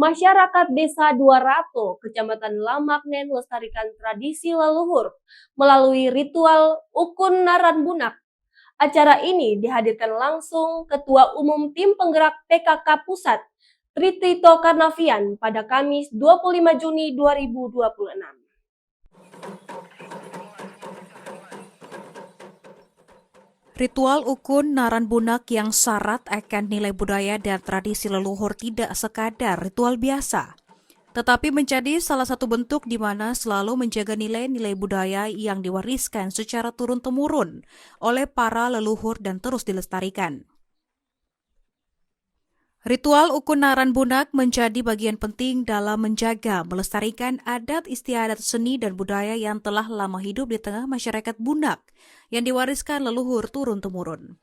Masyarakat Desa Duarato, Kecamatan Lamaknen melestarikan tradisi leluhur melalui ritual Ukun Naranbunak. Acara ini dihadirkan langsung Ketua Umum Tim Penggerak PKK Pusat, Tritito Karnavian pada Kamis 25 Juni 2026. Ritual Ukun Naranbunak yang syarat akan nilai budaya dan tradisi leluhur tidak sekadar ritual biasa, tetapi menjadi salah satu bentuk di mana selalu menjaga nilai-nilai budaya yang diwariskan secara turun-temurun oleh para leluhur dan terus dilestarikan. Ritual Ukun Naranbunak menjadi bagian penting dalam menjaga, melestarikan adat istiadat seni dan budaya yang telah lama hidup di tengah masyarakat Bunak yang diwariskan leluhur turun-temurun.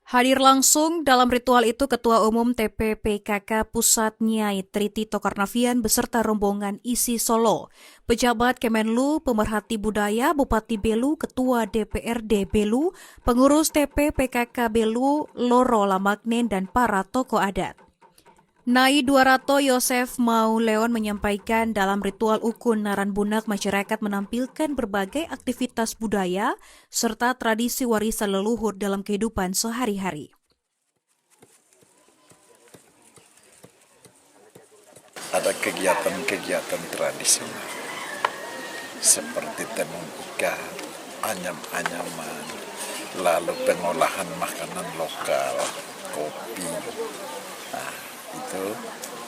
Hadir langsung dalam ritual itu Ketua Umum TPPKK Pusat Nyai Tritito Karnavian beserta rombongan isi Solo, pejabat Kemenlu, pemerhati budaya, Bupati Belu, Ketua DPRD Belu, pengurus TPPKK Belu, Loro Lamaknen, dan para tokoh adat. Nai Duarato Yosef Mauleon menyampaikan dalam ritual Ukun Naranbunak masyarakat menampilkan berbagai aktivitas budaya serta tradisi warisan leluhur dalam kehidupan sehari-hari. Ada kegiatan-kegiatan tradisional seperti tenun ikat, anyam-anyaman, lalu pengolahan makanan lokal, kopi. Nah, itu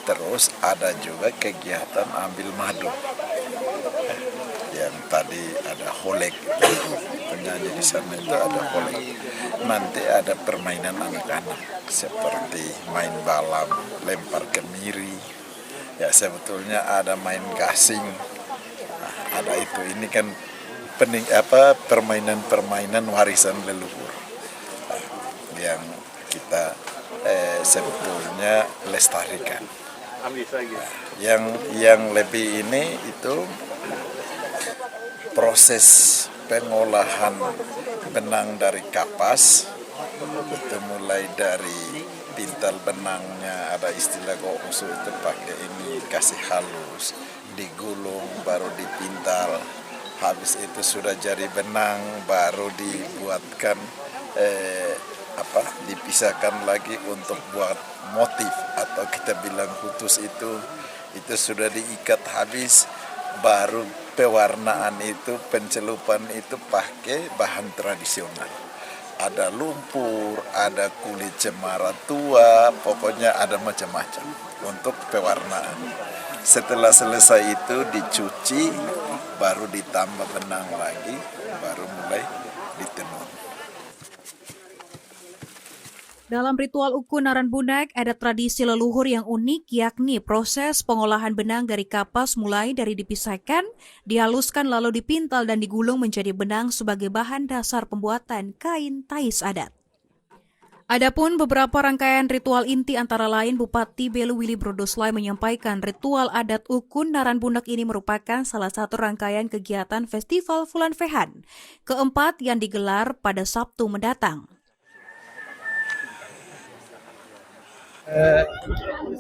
terus ada juga kegiatan ambil madu. Yang tadi ada holek, penyanyi di sana itu ada holek. Nanti ada permainan anak-anak seperti main balam, lempar kemiri. Ya sebetulnya ada main gasing. Nah, ada itu. Ini kan permainan-permainan warisan leluhur yang kita sebetulnya lestarikan. Yang lebih ini itu proses pengolahan benang dari kapas, itu mulai dari pintal benangnya, ada istilah gosu itu pakai ini kasih halus, digulung baru dipintal, habis itu sudah jadi benang baru dibuatkan dipisahkan lagi untuk buat motif atau kita bilang kutus itu sudah diikat habis, baru pewarnaan itu, pencelupan itu pakai bahan tradisional. Ada lumpur, ada kulit cemara tua, pokoknya ada macam-macam untuk pewarnaan. Setelah selesai itu dicuci, baru ditambah benang lagi, baru mulai ditenun. Dalam ritual Ukun Naranbunak ada tradisi leluhur yang unik, yakni proses pengolahan benang dari kapas mulai dari dipisahkan, dihaluskan lalu dipintal dan digulung menjadi benang sebagai bahan dasar pembuatan kain tais adat. Adapun beberapa rangkaian ritual inti antara lain Bupati Belu Willy Brodoslay menyampaikan ritual adat Ukun Naranbunak ini merupakan salah satu rangkaian kegiatan Festival Fulan Fehan keempat yang digelar pada Sabtu mendatang.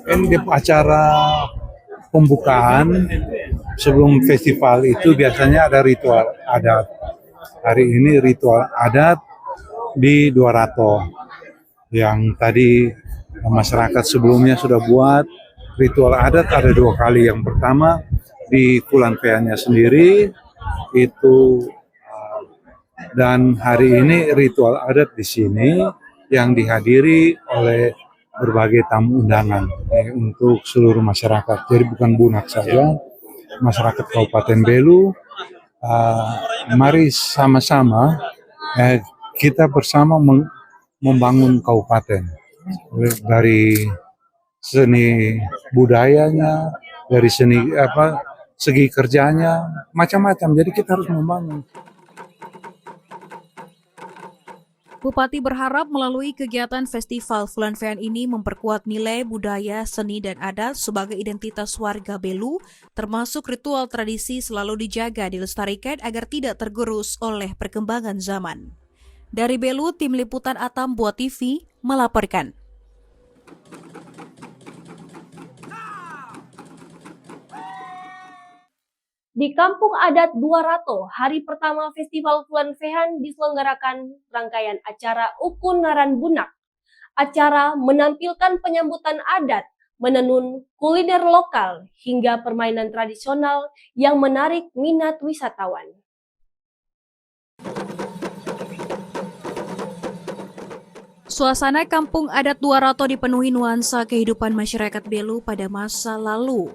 Ini acara pembukaan sebelum festival itu biasanya ada ritual adat. Hari ini ritual adat di Duarato yang tadi masyarakat sebelumnya sudah buat. Ritual adat ada 2 kali. Yang pertama di Fulan Fehannya sendiri itu, dan hari ini ritual adat di sini yang dihadiri oleh berbagai tamu undangan untuk seluruh masyarakat. Jadi bukan Bunak saja, masyarakat Kabupaten Belu. Mari sama-sama kita bersama membangun kabupaten dari seni budayanya, dari segi kerjanya, macam-macam. Jadi kita harus membangun. Bupati berharap melalui kegiatan Festival Fulan Fehan ini memperkuat nilai budaya, seni, dan adat sebagai identitas warga Belu, termasuk ritual tradisi selalu dijaga, dilestarikan agar tidak tergerus oleh perkembangan zaman. Dari Belu, Tim Liputan Atam Buat TV melaporkan. Di Kampung Adat Duarato, hari pertama Festival Fulan Fehan diselenggarakan rangkaian acara Ukun Naran Bunak. Acara menampilkan penyambutan adat, menenun kuliner lokal, hingga permainan tradisional yang menarik minat wisatawan. Suasana Kampung Adat Duarato dipenuhi nuansa kehidupan masyarakat Belu pada masa lalu.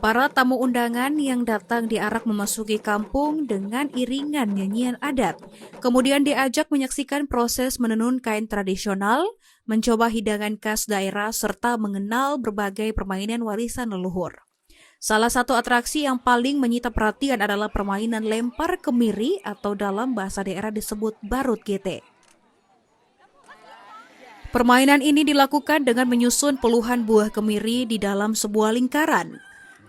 Para tamu undangan yang datang diarak memasuki kampung dengan iringan nyanyian adat. Kemudian diajak menyaksikan proses menenun kain tradisional, mencoba hidangan khas daerah, serta mengenal berbagai permainan warisan leluhur. Salah satu atraksi yang paling menyita perhatian adalah permainan lempar kemiri atau dalam bahasa daerah disebut barut GT. Permainan ini dilakukan dengan menyusun puluhan buah kemiri di dalam sebuah lingkaran.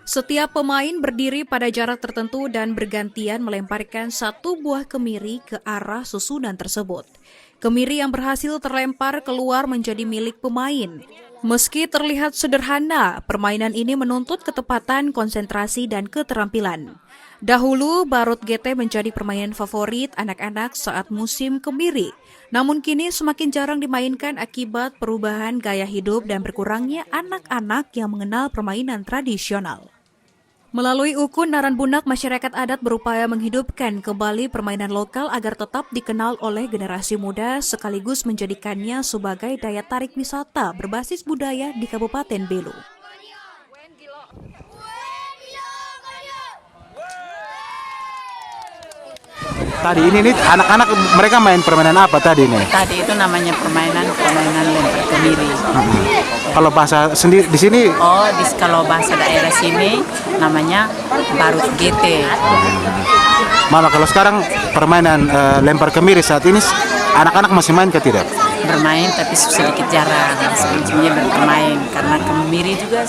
Setiap pemain berdiri pada jarak tertentu dan bergantian melemparkan satu buah kemiri ke arah susunan tersebut. Kemiri yang berhasil terlempar keluar menjadi milik pemain. Meski terlihat sederhana, permainan ini menuntut ketepatan, konsentrasi, dan keterampilan. Dahulu, barut GT menjadi permainan favorit anak-anak saat musim kemiri. Namun kini semakin jarang dimainkan akibat perubahan gaya hidup dan berkurangnya anak-anak yang mengenal permainan tradisional. Melalui Ukun Naran Bunak, masyarakat adat berupaya menghidupkan kembali permainan lokal agar tetap dikenal oleh generasi muda sekaligus menjadikannya sebagai daya tarik wisata berbasis budaya di Kabupaten Belu. Tadi ini anak-anak mereka main permainan apa tadi nih? Tadi itu namanya permainan lempar kemiri. Kalau bahasa sendiri di sini? Oh, kalau bahasa daerah sini namanya barut GT. Malah kalau sekarang permainan lempar kemiri saat ini anak-anak masih main ke tidak? Bermain tapi sedikit jarang, sebenarnya bermain karena kemiri juga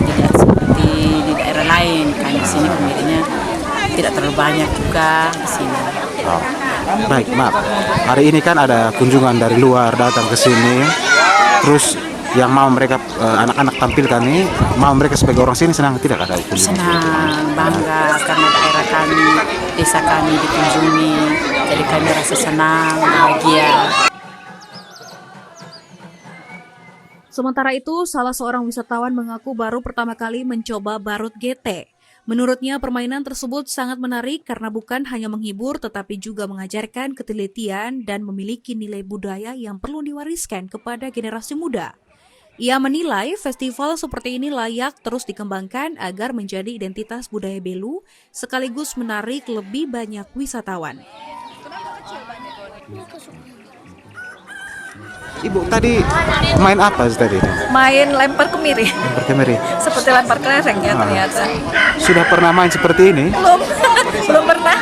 tidak seperti di daerah lain. Kan di sini kemirinya tidak terlalu banyak juga di sini. Oh. Baik, maaf. Hari ini kan ada kunjungan dari luar datang ke sini. Terus yang mau mereka anak-anak tampilkan ini, mau mereka sebagai orang sini senang tidak ada kunjungan? Senang, bangga karena daerah kami, desa kami dikunjungi. Jadi kami rasa senang, bahagia. Sementara itu, salah seorang wisatawan mengaku baru pertama kali mencoba barut GT. Menurutnya, permainan tersebut sangat menarik karena bukan hanya menghibur tetapi juga mengajarkan ketelitian dan memiliki nilai budaya yang perlu diwariskan kepada generasi muda. Ia menilai festival seperti ini layak terus dikembangkan agar menjadi identitas budaya Belu sekaligus menarik lebih banyak wisatawan. Ibu tadi main apa tadi? Main lempar kemiri. Lempar kemiri. Seperti lempar kelereng ya ternyata. Sudah pernah main seperti ini? Belum pernah.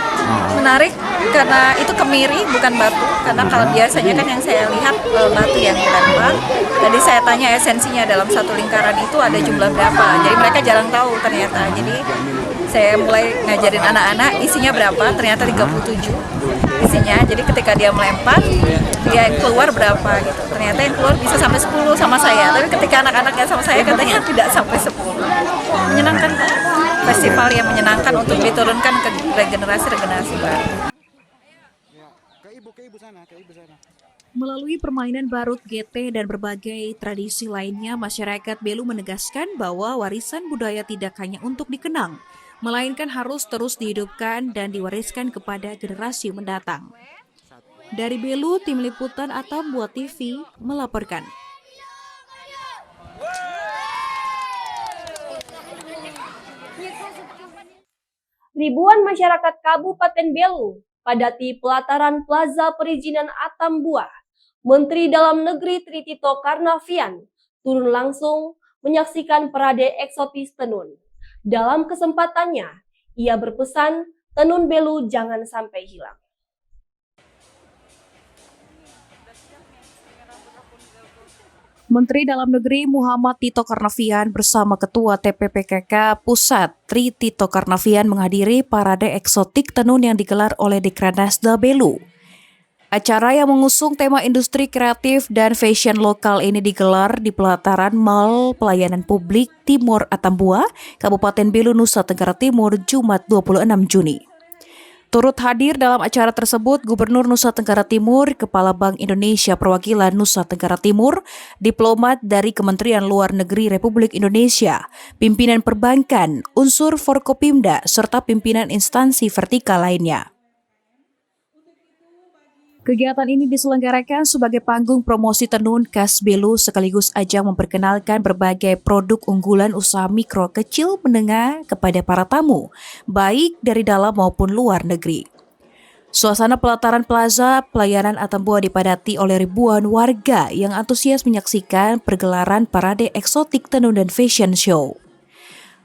Menarik karena itu kemiri bukan batu. Karena kalau biasanya kan yang saya lihat batu yang dilempar. Tadi saya tanya esensinya dalam satu lingkaran itu ada jumlah berapa. Jadi mereka jarang tahu ternyata. Jadi saya mulai ngajarin anak-anak isinya berapa. Ternyata 37 isinya. Jadi ketika dia melempar, dia yang keluar berapa gitu. Ternyata yang keluar bisa sampai 10 sama saya. Tapi ketika anak-anaknya sama saya katanya tidak sampai 10. Menyenangkan kan? Festival yang menyenangkan untuk diturunkan ke generasi-generasi baru. Melalui permainan barut GT dan berbagai tradisi lainnya, masyarakat Belu menegaskan bahwa warisan budaya tidak hanya untuk dikenang, melainkan harus terus dihidupkan dan diwariskan kepada generasi mendatang. Dari Belu, Tim Liputan Atambua TV melaporkan. Ribuan masyarakat Kabupaten Belu padati pelataran Plaza Perizinan Atambua. Menteri Dalam Negeri Tri Tito Karnavian turun langsung menyaksikan parade eksotis tenun. Dalam kesempatannya, ia berpesan tenun Belu jangan sampai hilang. Menteri Dalam Negeri Muhammad Tito Karnavian bersama Ketua TPPKK Pusat Tri Tito Karnavian menghadiri parade eksotik tenun yang digelar oleh Dekranasda Belu. Acara yang mengusung tema industri kreatif dan fashion lokal ini digelar di pelataran Mall Pelayanan Publik Timur Atambua, Kabupaten Belu, Nusa Tenggara Timur, Jumat 26 Juni. Turut hadir dalam acara tersebut Gubernur Nusa Tenggara Timur, Kepala Bank Indonesia Perwakilan Nusa Tenggara Timur, diplomat dari Kementerian Luar Negeri Republik Indonesia, pimpinan perbankan, unsur Forkopimda, serta pimpinan instansi vertikal lainnya. Kegiatan ini diselenggarakan sebagai panggung promosi tenun khas Belu sekaligus ajang memperkenalkan berbagai produk unggulan usaha mikro kecil menengah kepada para tamu, baik dari dalam maupun luar negeri. Suasana pelataran Plaza Pelayanan Atambua dipadati oleh ribuan warga yang antusias menyaksikan pergelaran parade eksotik tenun dan fashion show.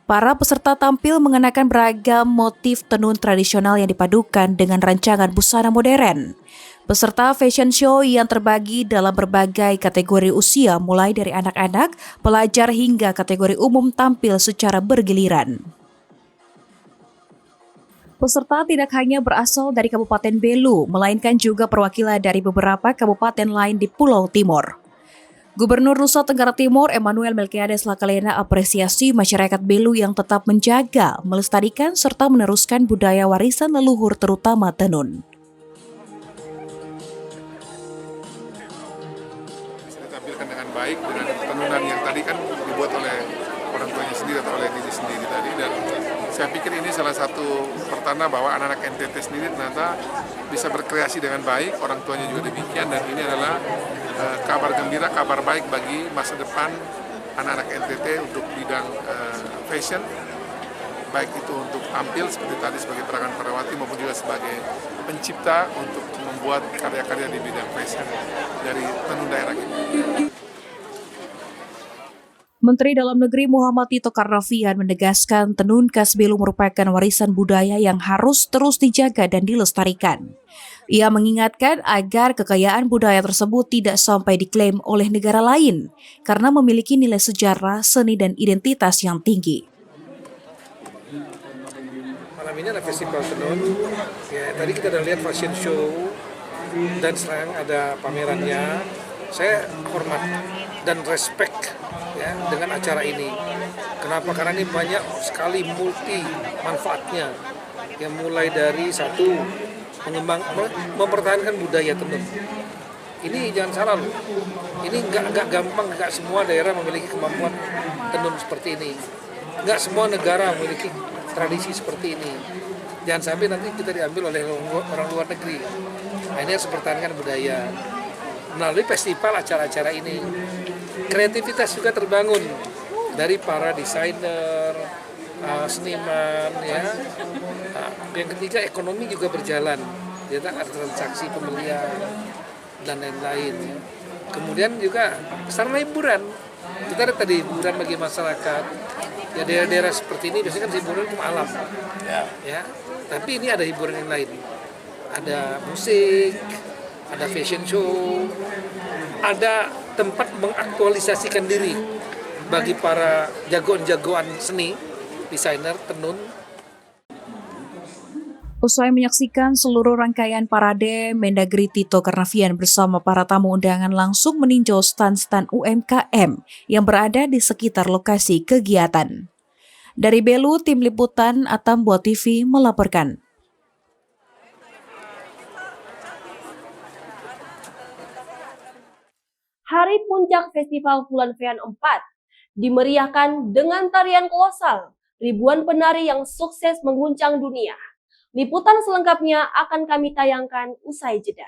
Para peserta tampil mengenakan beragam motif tenun tradisional yang dipadukan dengan rancangan busana modern. Peserta fashion show yang terbagi dalam berbagai kategori usia mulai dari anak-anak, pelajar hingga kategori umum tampil secara bergiliran. Peserta tidak hanya berasal dari Kabupaten Belu, melainkan juga perwakilan dari beberapa kabupaten lain di Pulau Timur. Gubernur Nusa Tenggara Timur Emmanuel Melkiades Lakalena apresiasi masyarakat Belu yang tetap menjaga, melestarikan, serta meneruskan budaya warisan leluhur terutama tenun. Ditampilkan dengan baik dengan tenunan yang tadi kan dibuat oleh orang tuanya sendiri atau oleh diri sendiri tadi, dan saya pikir ini salah satu pertanda bahwa anak-anak NTT sendiri ternyata bisa berkreasi dengan baik, orang tuanya juga demikian, dan ini adalah kabar gembira, kabar baik bagi masa depan anak-anak NTT untuk bidang fashion, baik itu untuk tampil seperti tadi sebagai perakan parawati maupun juga sebagai pencipta untuk membuat karya-karya di bidang fashion dari tenun daerah ini. Menteri Dalam Negeri Muhammad Tito Karnavian menegaskan tenun khas Belu merupakan warisan budaya yang harus terus dijaga dan dilestarikan. Ia mengingatkan agar kekayaan budaya tersebut tidak sampai diklaim oleh negara lain karena memiliki nilai sejarah, seni, dan identitas yang tinggi. Malam ini ada festival tenun. Ya, tadi kita udah lihat fashion show dan sekarang ada pamerannya. Saya hormat dan respect ya dengan acara ini. Kenapa? Karena ini banyak sekali multi manfaatnya. Yang mulai dari satu mempertahankan budaya tenun. Ini jangan salah loh. Ini nggak gampang, nggak semua daerah memiliki kemampuan tenun seperti ini. Nggak semua negara memiliki tradisi seperti ini. Jangan sampai nanti kita diambil oleh orang luar negeri. Nah, ini harus mempertahankan budaya. Melalui festival acara-acara ini, kreativitas juga terbangun dari para desainer, seniman, ya. Yang ketiga, ekonomi juga berjalan. Kita ada transaksi pembelian dan lain-lain. Ya. Kemudian juga sarana hiburan. Kita ada tadi hiburan bagi masyarakat. Ya, daerah-daerah seperti ini biasanya kan hiburan itu alam. Ya. Tapi ini ada hiburan yang lain. Ada musik, ada fashion show, ada tempat mengaktualisasikan diri bagi para jagoan-jagoan seni, desainer, tenun. Usai menyaksikan seluruh rangkaian parade, Mendagri Tito Karnavian bersama para tamu undangan langsung meninjau stand-stand UMKM yang berada di sekitar lokasi kegiatan. Dari Belu, Tim Liputan Atambua TV melaporkan. Hari Puncak Festival Wulan Fean 4 dimeriahkan dengan tarian kolosal, ribuan penari yang sukses mengguncang dunia. Liputan selengkapnya akan kami tayangkan usai jeda.